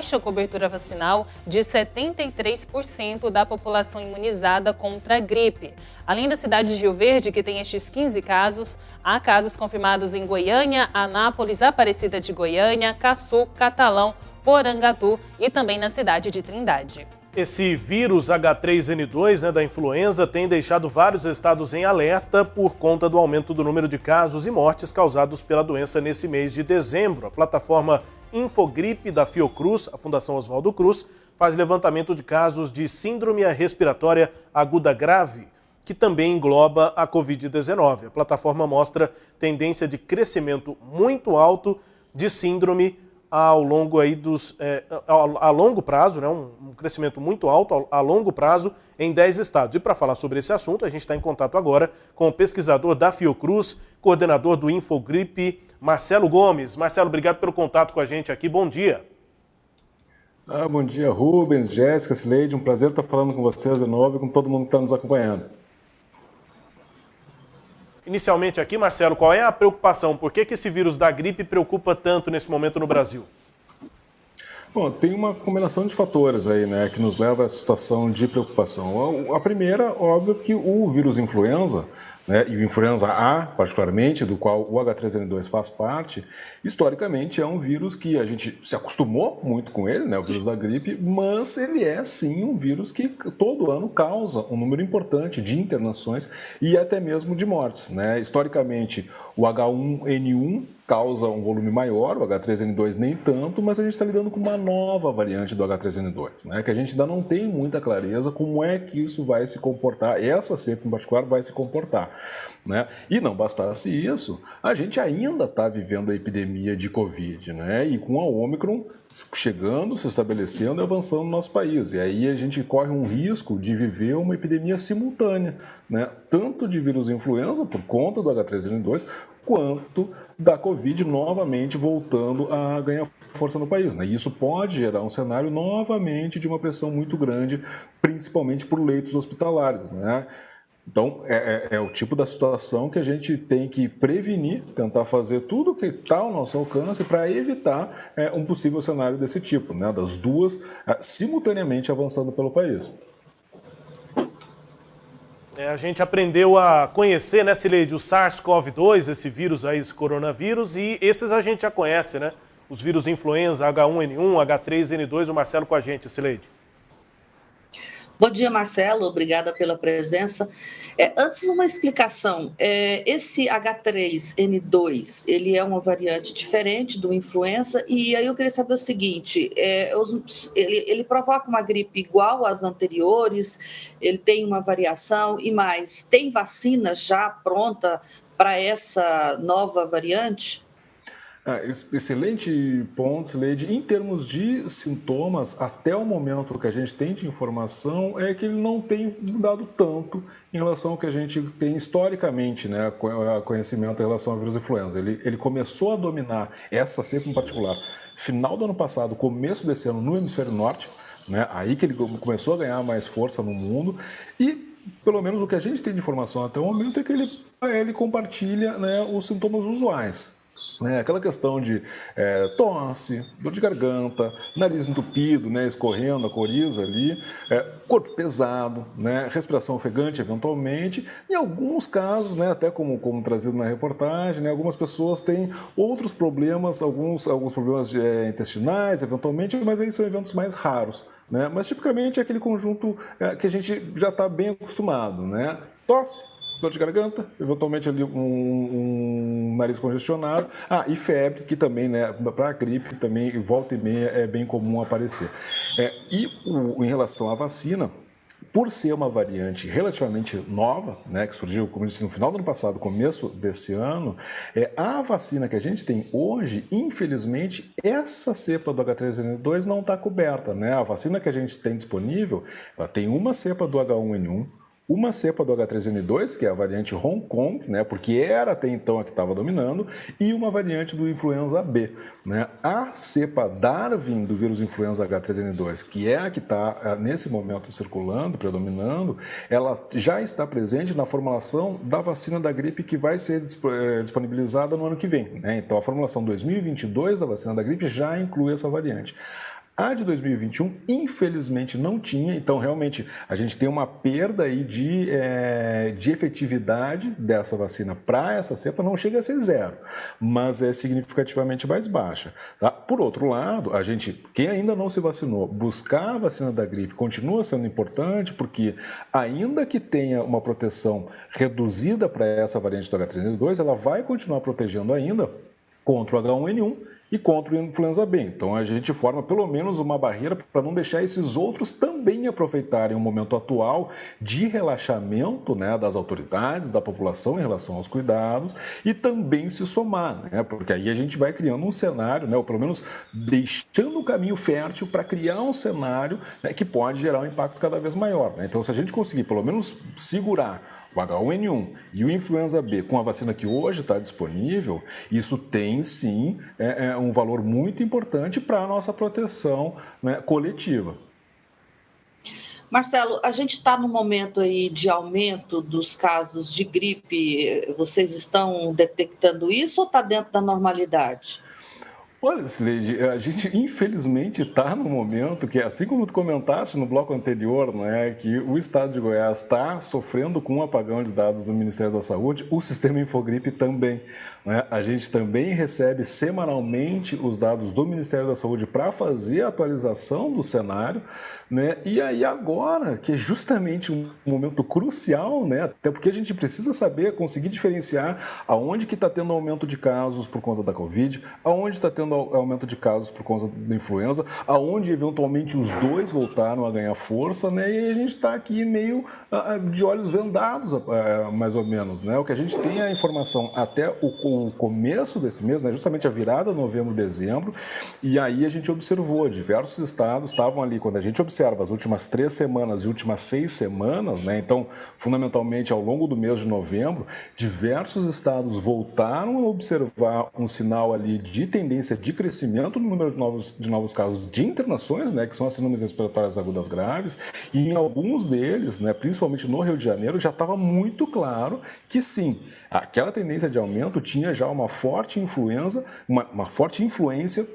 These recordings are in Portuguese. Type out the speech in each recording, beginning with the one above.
baixa cobertura vacinal de 73% da população imunizada contra a gripe. Além da cidade de Rio Verde, que tem estes 15 casos, há casos confirmados em Goiânia, Anápolis, Aparecida de Goiânia, Caçu, Catalão, Porangatu e também na cidade de Trindade. Esse vírus H3N2, da influenza, tem deixado vários estados em alerta por conta do aumento do número de casos e mortes causados pela doença nesse mês de dezembro. A plataforma Infogripe da Fiocruz, a Fundação Oswaldo Cruz, faz levantamento de casos de síndrome respiratória aguda grave, que também engloba a Covid-19. A plataforma mostra tendência de crescimento muito alto de síndrome ao longo aí a longo prazo, um crescimento muito alto a longo prazo em 10 estados. E para falar sobre esse assunto, a gente está em contato agora com o pesquisador da Fiocruz, coordenador do Infogripe, Marcelo Gomes. Marcelo, obrigado pelo contato com a gente aqui. Bom dia. Bom dia, Rubens, Jéssica, Sileide. Um prazer estar falando com vocês de novo e com todo mundo que está nos acompanhando. Inicialmente aqui, Marcelo, qual é a preocupação? Por que esse vírus da gripe preocupa tanto nesse momento no Brasil? Bom, tem uma combinação de fatores aí, que nos leva a essa situação de preocupação. A primeira, óbvio, que o vírus influenza, e o influenza A, particularmente, do qual o H3N2 faz parte, historicamente é um vírus que a gente se acostumou muito com ele, o vírus da gripe, mas ele é sim um vírus que todo ano causa um número importante de internações e até mesmo de mortes. Historicamente, o H1N1 causa um volume maior, o H3N2 nem tanto, mas a gente está lidando com uma nova variante do H3N2, que a gente ainda não tem muita clareza como é que isso vai se comportar, essa cepa em particular vai se comportar. E não bastasse isso, a gente ainda está vivendo a epidemia de Covid, e com a Ômicron chegando, se estabelecendo e avançando no nosso país. E aí a gente corre um risco de viver uma epidemia simultânea, tanto de vírus influenza, por conta do H3N2, quanto da Covid novamente voltando a ganhar força no país. E isso pode gerar um cenário novamente de uma pressão muito grande, principalmente por leitos hospitalares. Então, é o tipo da situação que a gente tem que prevenir, tentar fazer tudo o que está ao nosso alcance para evitar um possível cenário desse tipo, das duas simultaneamente avançando pelo país. A gente aprendeu a conhecer, Sileide, o SARS-CoV-2, esse vírus aí, esse coronavírus, e esses a gente já conhece, Os vírus influenza, H1N1, H3N2, o Marcelo com a gente, Sileide. Bom dia, Marcelo. Obrigada pela presença. Antes, uma explicação. Esse H3N2, ele é uma variante diferente do influenza e aí eu queria saber o seguinte, ele provoca uma gripe igual às anteriores, ele tem uma variação e mais, tem vacina já pronta para essa nova variante? Excelente ponto, Sileide. Em termos de sintomas, até o momento que a gente tem de informação é que ele não tem mudado tanto em relação ao que a gente tem historicamente, conhecimento em relação ao vírus influenza. Ele começou a dominar essa cepa em particular final do ano passado, começo desse ano no hemisfério norte, aí que ele começou a ganhar mais força no mundo e pelo menos o que a gente tem de informação até o momento é que ele compartilha os sintomas usuais. Aquela questão de tosse, dor de garganta, nariz entupido, escorrendo a coriza ali, corpo pesado, respiração ofegante eventualmente. Em alguns casos, até como trazido na reportagem, algumas pessoas têm outros problemas, alguns problemas intestinais eventualmente, mas aí são eventos mais raros. Mas tipicamente é aquele conjunto que a gente já está bem acostumado. Tosse, dor de garganta, eventualmente ali um nariz congestionado, e febre, que também, para a gripe, também volta e meia é bem comum aparecer. Em relação à vacina, por ser uma variante relativamente nova, que surgiu, como eu disse, no final do ano passado, começo desse ano, a vacina que a gente tem hoje, infelizmente, essa cepa do H3N2 não está coberta. A vacina que a gente tem disponível, ela tem uma cepa do H1N1, uma cepa do H3N2, que é a variante Hong Kong, porque era até então a que estava dominando, e uma variante do influenza B. A cepa Darwin do vírus influenza H3N2, que é a que está nesse momento circulando, predominando, ela já está presente na formulação da vacina da gripe que vai ser disponibilizada no ano que vem. Então a formulação 2022 da vacina da gripe já inclui essa variante. A de 2021, infelizmente, não tinha, então realmente a gente tem uma perda aí de efetividade dessa vacina para essa cepa, não chega a ser zero, mas é significativamente mais baixa. Tá? Por outro lado, quem ainda não se vacinou, buscar a vacina da gripe continua sendo importante, porque ainda que tenha uma proteção reduzida para essa variante do H3N2, ela vai continuar protegendo ainda contra o H1N1 e contra o influenza B. Então a gente forma pelo menos uma barreira para não deixar esses outros também aproveitarem o momento atual de relaxamento, né, das autoridades, da população em relação aos cuidados e também se somar, né, porque aí a gente vai criando um cenário, né, ou pelo menos deixando o caminho fértil para criar um cenário, né, que pode gerar um impacto cada vez maior. Né? Então se a gente conseguir pelo menos segurar o H1N1 e o influenza B com a vacina que hoje está disponível, isso tem sim um valor muito importante para a nossa proteção, né, coletiva. Marcelo, a gente está no momento aí de aumento dos casos de gripe. Vocês estão detectando isso ou está dentro da normalidade? Olha, Sileide, a gente infelizmente está no momento que, assim como tu comentaste no bloco anterior, né, que o estado de Goiás está sofrendo com um apagão de dados do Ministério da Saúde, o sistema Infogripe também. Né? A gente também recebe semanalmente os dados do Ministério da Saúde para fazer a atualização do cenário, né? E aí agora, que é justamente um momento crucial, né? Até porque a gente precisa saber, conseguir diferenciar aonde que está tendo aumento de casos por conta da Covid, aonde está tendo aumento de casos por conta da influenza, aonde eventualmente os dois voltaram a ganhar força, né? E a gente está aqui meio de olhos vendados, mais ou menos, né? O que a gente tem é a informação até o começo desse mês, né? Justamente a virada novembro, dezembro, e aí a gente observou, diversos estados estavam ali, quando a gente observa as últimas 3 semanas e últimas 6 semanas, né? Então, fundamentalmente ao longo do mês de novembro, diversos estados voltaram a observar um sinal ali de tendência de crescimento no número de novos casos de internações, né? Que são as síndromes respiratórias agudas graves, e em alguns deles, né? Principalmente no Rio de Janeiro, já estava muito claro que sim, aquela tendência de aumento tinha já uma forte influência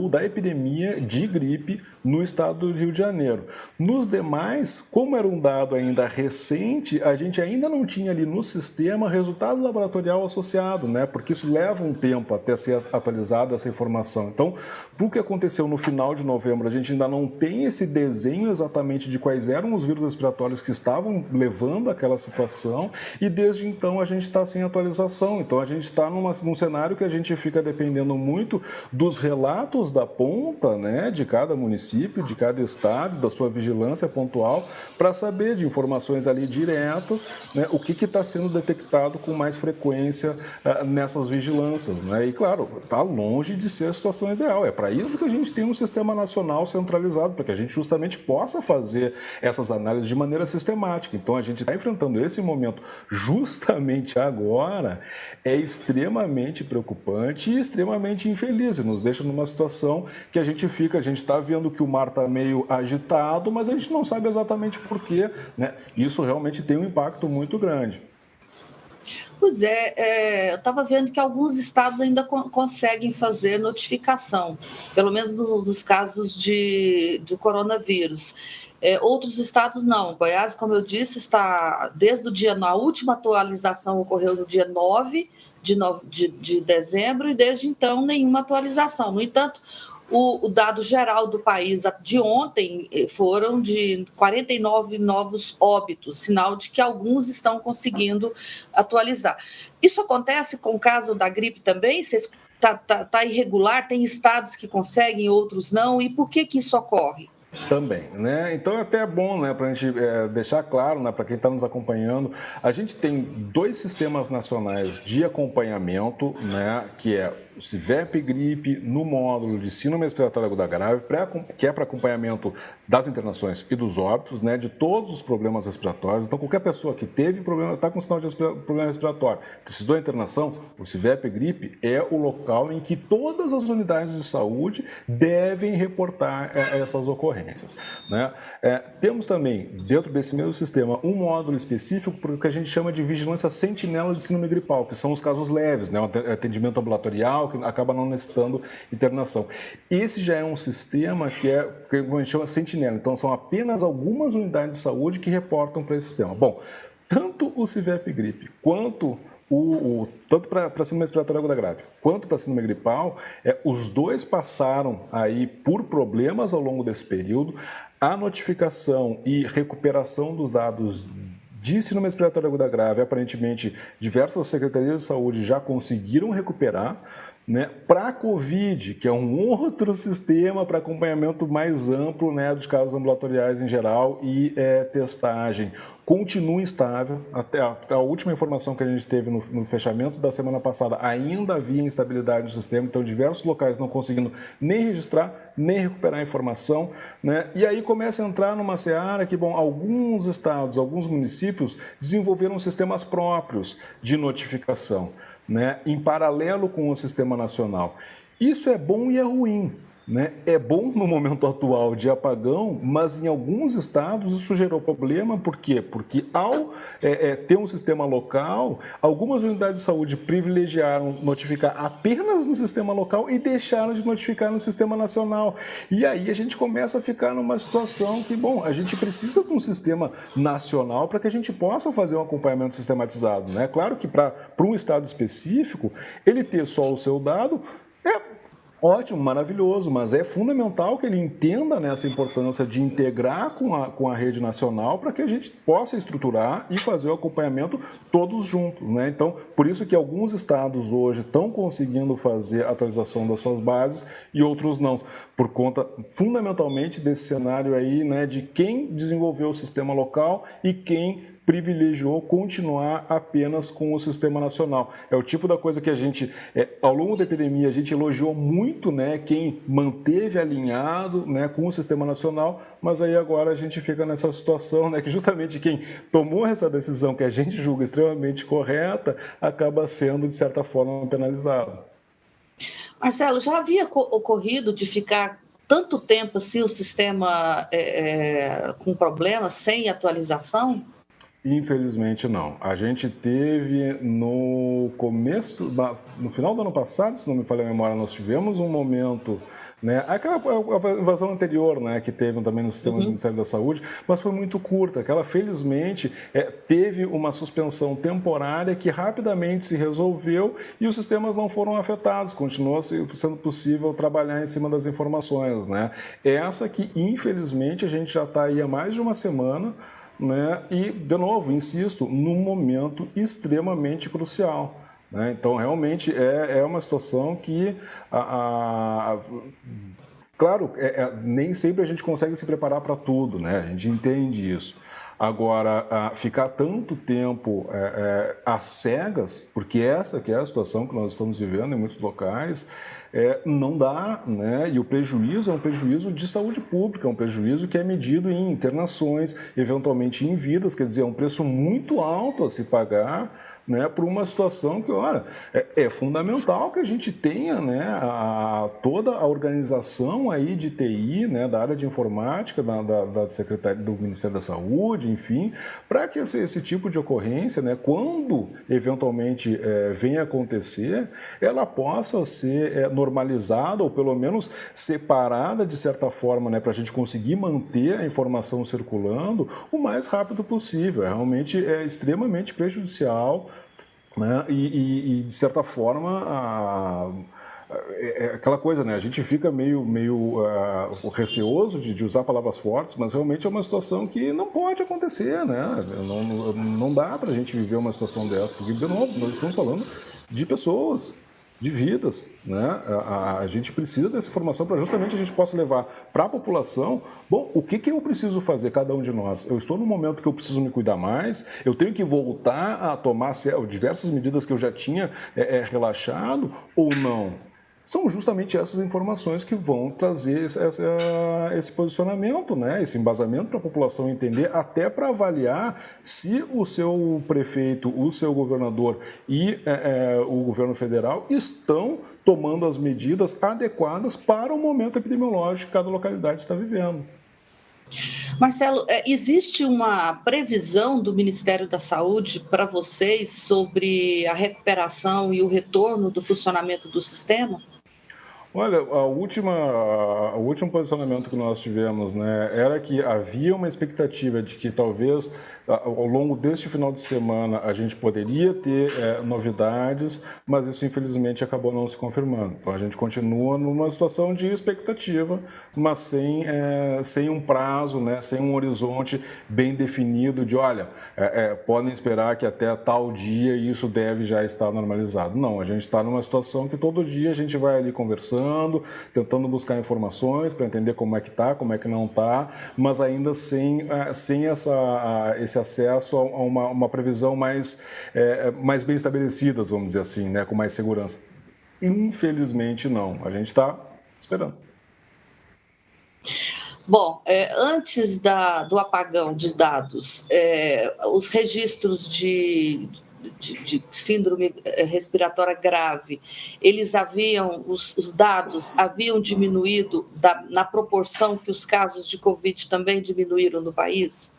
da epidemia de gripe no estado do Rio de Janeiro. Nos demais, como era um dado ainda recente, a gente ainda não tinha ali no sistema resultado laboratorial associado, né? Porque isso leva um tempo até ser atualizada essa informação. Então, o que aconteceu no final de novembro, a gente ainda não tem esse desenho exatamente de quais eram os vírus respiratórios que estavam levando àquela situação, e desde então a gente está sem atualização. Então, a gente está num cenário que a gente fica dependendo muito dos relatos da ponta, né, de cada município, de cada estado, da sua vigilância pontual, para saber de informações ali diretas, né, o que está sendo detectado com mais frequência nessas vigilâncias. Né? E, claro, está longe de ser a situação ideal. É para isso que a gente tem um sistema nacional centralizado, para que a gente justamente possa fazer essas análises de maneira sistemática. Então, a gente está enfrentando esse momento justamente agora, é extremamente preocupante e extremamente infeliz. Nos deixa numa situação que a gente está vendo que o mar está meio agitado, mas a gente não sabe exatamente por quê, né? Isso realmente tem um impacto muito grande. Pois eu estava vendo que alguns estados ainda conseguem fazer notificação, pelo menos dos casos do coronavírus. Outros estados não. Goiás, como eu disse, está desde o dia, a última atualização ocorreu no dia 9 de dezembro, e desde então nenhuma atualização. No entanto, o dado geral do país de ontem foram de 49 novos óbitos, sinal de que alguns estão conseguindo atualizar. Isso acontece com o caso da gripe também? Está irregular? Tem estados que conseguem, outros não? E por que isso ocorre? Também, né? Então é até bom, né, para a gente deixar claro, né, para quem está nos acompanhando, a gente tem 2 sistemas nacionais de acompanhamento, né, que é o CIVEP Gripe no módulo de síndrome respiratória aguda grave, que é para acompanhamento das internações e dos óbitos, né, de todos os problemas respiratórios. Então, qualquer pessoa que teve problema, está com sinal de problema respiratório, precisou de internação, o CIVEP Gripe é o local em que todas as unidades de saúde devem reportar essas ocorrências. Né? Temos também, dentro desse mesmo sistema, um módulo específico para o que a gente chama de vigilância sentinela de síndrome gripal, que são os casos leves, né, o atendimento ambulatorial, normal, que acaba não necessitando internação. Esse já é um sistema que a gente chama sentinela, então são apenas algumas unidades de saúde que reportam para esse sistema. Bom, tanto o CIVEP gripe quanto tanto para a síndrome respiratória aguda grave quanto para a síndrome gripal, os dois passaram aí por problemas ao longo desse período. A notificação e recuperação dos dados de síndrome respiratória aguda grave, aparentemente, diversas secretarias de saúde já conseguiram recuperar. Né? Para a Covid, que é um outro sistema para acompanhamento mais amplo, né, dos casos ambulatoriais em geral e testagem, continua instável. Até a última informação que a gente teve no fechamento da semana passada, ainda havia instabilidade no sistema, então diversos locais não conseguindo nem registrar, nem recuperar a informação. Né? E aí começa a entrar numa seara que, bom, alguns estados, alguns municípios desenvolveram sistemas próprios de notificação, né, em paralelo com o sistema nacional. Isso é bom e é ruim. Né? É bom no momento atual de apagão, mas em alguns estados isso gerou problema. Por quê? Porque ao ter um sistema local, algumas unidades de saúde privilegiaram notificar apenas no sistema local e deixaram de notificar no sistema nacional. E aí a gente começa a ficar numa situação que, bom, a gente precisa de um sistema nacional para que a gente possa fazer um acompanhamento sistematizado. Né? Claro que para um estado específico, ele ter só o seu dado é ótimo, maravilhoso, mas é fundamental que ele entenda, né, essa importância de integrar com a rede nacional para que a gente possa estruturar e fazer o acompanhamento todos juntos. Né? Então, por isso que alguns estados hoje estão conseguindo fazer a atualização das suas bases e outros não, por conta fundamentalmente desse cenário aí, né, de quem desenvolveu o sistema local e quem privilegiou continuar apenas com o sistema nacional. É o tipo da coisa que a gente, ao longo da epidemia, a gente elogiou muito, né, quem manteve alinhado, né, com o sistema nacional, mas aí agora a gente fica nessa situação, né, que justamente quem tomou essa decisão que a gente julga extremamente correta acaba sendo, de certa forma, penalizado. Marcelo, já havia ocorrido de ficar tanto tempo assim o sistema com problemas, sem atualização? Infelizmente não. A gente teve no final do ano passado, se não me falha a memória, nós tivemos um momento, né, aquela invasão anterior, né, que teve também no sistema do Ministério da Saúde, mas foi muito curta. Aquela, felizmente, teve uma suspensão temporária que rapidamente se resolveu e os sistemas não foram afetados. Continuou sendo possível trabalhar em cima das informações, né? Essa que, infelizmente, a gente já está aí há mais de uma semana, né? E, de novo, insisto, num momento extremamente crucial. Né? Então, realmente, é uma situação que, claro, nem sempre a gente consegue se preparar para tudo, né? A gente entende isso. Agora, ficar tanto tempo às cegas, porque essa que é a situação que nós estamos vivendo em muitos locais, não dá, né? E o prejuízo é um prejuízo de saúde pública, é um prejuízo que é medido em internações, eventualmente em vidas, quer dizer, é um preço muito alto a se pagar, né, por uma situação que, olha, é fundamental que a gente tenha, né, toda a organização aí de TI, né, da área de informática, da Secretaria do Ministério da Saúde, enfim, para que esse tipo de ocorrência, né, quando eventualmente venha a acontecer, ela possa ser normalizada ou pelo menos separada de certa forma, né, para a gente conseguir manter a informação circulando o mais rápido possível. Realmente é extremamente prejudicial, né? E de certa forma, aquela coisa, né? A gente fica meio receoso de usar palavras fortes, mas realmente é uma situação que não pode acontecer, né? Não dá para a gente viver uma situação dessa, porque, de novo, nós estamos falando de pessoas, de vidas, né? A gente precisa dessa informação para justamente a gente possa levar para a população, bom, o que eu preciso fazer, cada um de nós? Eu estou num momento que eu preciso me cuidar mais, eu tenho que voltar a tomar diversas medidas que eu já tinha relaxado ou não? São justamente essas informações que vão trazer esse posicionamento, né? Esse embasamento para a população entender, até para avaliar se o seu prefeito, o seu governador e o governo federal estão tomando as medidas adequadas para o momento epidemiológico que cada localidade está vivendo. Marcelo, existe uma previsão do Ministério da Saúde para vocês sobre a recuperação e o retorno do funcionamento do sistema? Olha, o último posicionamento que nós tivemos, né, era que havia uma expectativa de que talvez ao longo deste final de semana a gente poderia ter novidades, mas isso infelizmente acabou não se confirmando. Então a gente continua numa situação de expectativa, mas sem um prazo, né, sem um horizonte bem definido de, olha, podem esperar que até tal dia isso deve já estar normalizado. Não, a gente está numa situação que todo dia a gente vai ali conversando, tentando buscar informações para entender como é que está, como é que não está, mas ainda sem esse acesso a uma previsão mais bem estabelecidas, vamos dizer assim, né, com mais segurança. Infelizmente, não. A gente está esperando. Bom, antes do apagão de dados, os registros de síndrome respiratória grave, os dados haviam diminuído na proporção que os casos de Covid também diminuíram no país?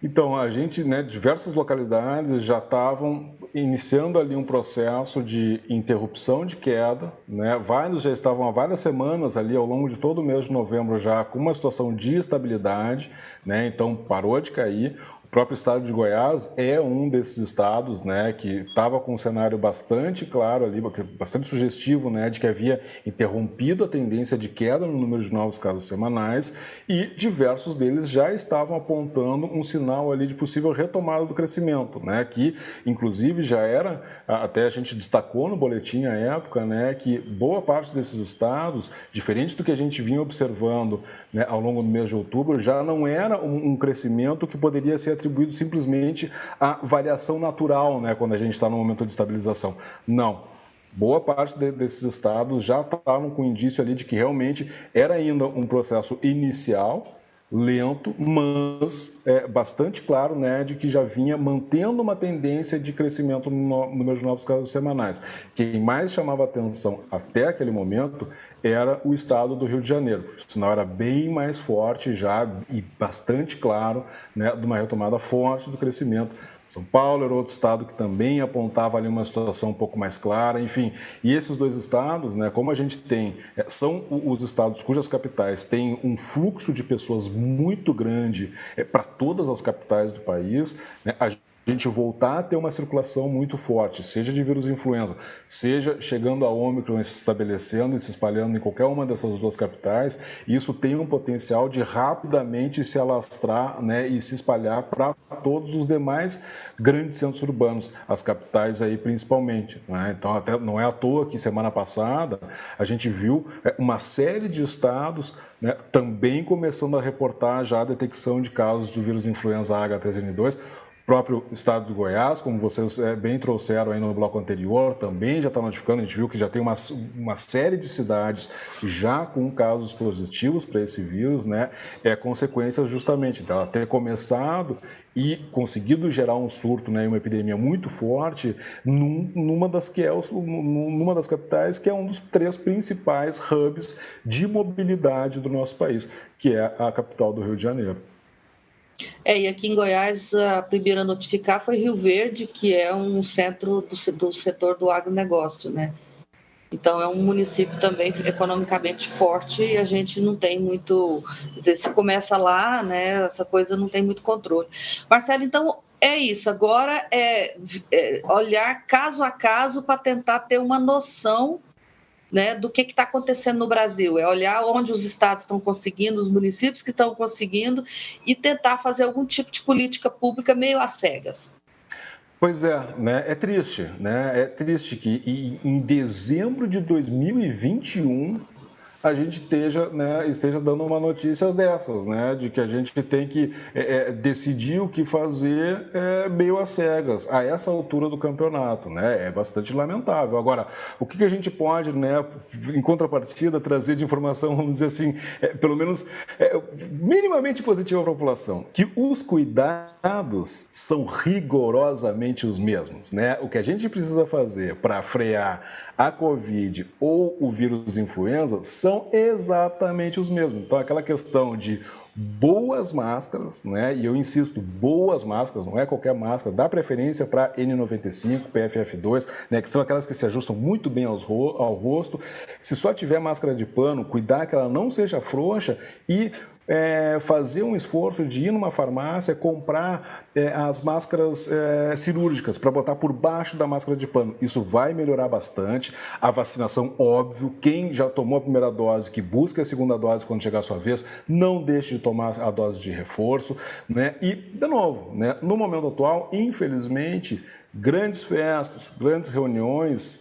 Então, a gente, né, diversas localidades já estavam iniciando ali um processo de interrupção de queda, né? Vários já estavam há várias semanas ali ao longo de todo o mês de novembro já com uma situação de estabilidade, né? Então parou de cair. O próprio estado de Goiás é um desses estados, né, que estava com um cenário bastante claro ali, bastante sugestivo, né, de que havia interrompido a tendência de queda no número de novos casos semanais e diversos deles já estavam apontando um sinal ali de possível retomada do crescimento, né, que inclusive já era, até a gente destacou no boletim à época, né, que boa parte desses estados, diferente do que a gente vinha observando, né, ao longo do mês de outubro, já não era um crescimento que poderia ser atribuído simplesmente à variação natural, né, quando a gente está no momento de estabilização. Não. Boa parte desses estados já estavam com indício ali de que realmente era ainda um processo inicial, lento, mas bastante claro, né, de que já vinha mantendo uma tendência de crescimento no número de novos casos semanais. Quem mais chamava atenção até aquele momento era o estado do Rio de Janeiro. O sinal era bem mais forte já e bastante claro, né, de uma retomada forte do crescimento. São Paulo era outro estado que também apontava ali uma situação um pouco mais clara, enfim. E esses dois estados, né, como a gente tem, são os estados cujas capitais têm um fluxo de pessoas muito grande para todas as capitais do país, né, a gente voltar a ter uma circulação muito forte, seja de vírus influenza, seja chegando a Ômicron e se estabelecendo e se espalhando em qualquer uma dessas duas capitais, isso tem um potencial de rapidamente se alastrar, né, e se espalhar para todos os demais grandes centros urbanos, as capitais aí principalmente, né? Então, até não é à toa que semana passada a gente viu uma série de estados, né, também começando a reportar já a detecção de casos de vírus influenza H3N2, próprio estado do Goiás, como vocês bem trouxeram aí no bloco anterior, também já está notificando, a gente viu que já tem uma série de cidades já com casos positivos para esse vírus, né? Consequências justamente dela ter começado e conseguido gerar um surto, né, uma epidemia muito forte numa das capitais que é um dos 3 principais hubs de mobilidade do nosso país, que é a capital do Rio de Janeiro. E aqui em Goiás, a primeira a notificar foi Rio Verde, que é um centro do setor do agronegócio, né? Então, é um município também economicamente forte e a gente não tem muito... Quer dizer, se começa lá, né, essa coisa não tem muito controle. Marcelo, então, é isso. Agora é olhar caso a caso para tentar ter uma noção, né, do que está acontecendo no Brasil, é olhar onde os estados estão conseguindo, os municípios que estão conseguindo e tentar fazer algum tipo de política pública meio às cegas. Pois é, né? É triste, né? É triste que em dezembro de 2021 a gente esteja dando uma notícia dessas, né? De que a gente tem que decidir o que fazer meio às cegas, a essa altura do campeonato, né? É bastante lamentável. Agora, o que a gente pode, né, em contrapartida, trazer de informação, vamos dizer assim, pelo menos minimamente positiva para a população? Que os cuidados são rigorosamente os mesmos, né? O que a gente precisa fazer para frear a Covid ou o vírus influenza são exatamente os mesmos. Então, aquela questão de boas máscaras, né? E eu insisto, boas máscaras, não é qualquer máscara, dá preferência para N95, PFF2, né? Que são aquelas que se ajustam muito bem ao rosto. Se só tiver máscara de pano, cuidar que ela não seja frouxa e fazer um esforço de ir numa farmácia, comprar as máscaras cirúrgicas para botar por baixo da máscara de pano. Isso vai melhorar bastante. A vacinação, óbvio, quem já tomou a primeira dose, que busque a segunda dose quando chegar a sua vez, não deixe de tomar a dose de reforço, né? E, de novo, né, no momento atual, infelizmente, grandes festas, grandes reuniões,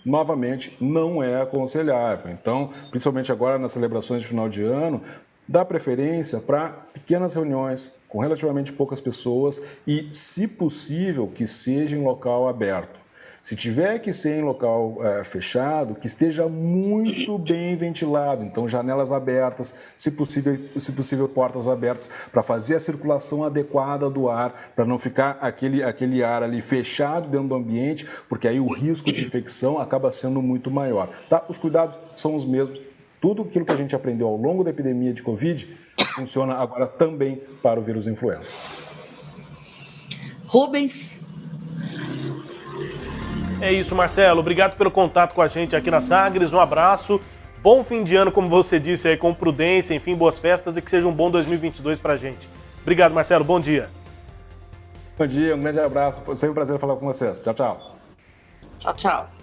novamente, não é aconselhável. Então, principalmente agora nas celebrações de final de ano, dá preferência para pequenas reuniões com relativamente poucas pessoas e, se possível, que seja em local aberto. Se tiver que ser em local fechado, que esteja muito bem ventilado, então janelas abertas, se possível portas abertas, para fazer a circulação adequada do ar, para não ficar aquele ar ali fechado dentro do ambiente, porque aí o risco de infecção acaba sendo muito maior. Tá? Os cuidados são os mesmos. Tudo aquilo que a gente aprendeu ao longo da epidemia de Covid funciona agora também para o vírus influenza. Rubens. É isso, Marcelo. Obrigado pelo contato com a gente aqui na Sagres. Um abraço. Bom fim de ano, como você disse, aí, com prudência, enfim, boas festas e que seja um bom 2022 pra gente. Obrigado, Marcelo. Bom dia. Bom dia, um grande abraço. Foi sempre um prazer falar com vocês. Tchau, tchau. Tchau, tchau.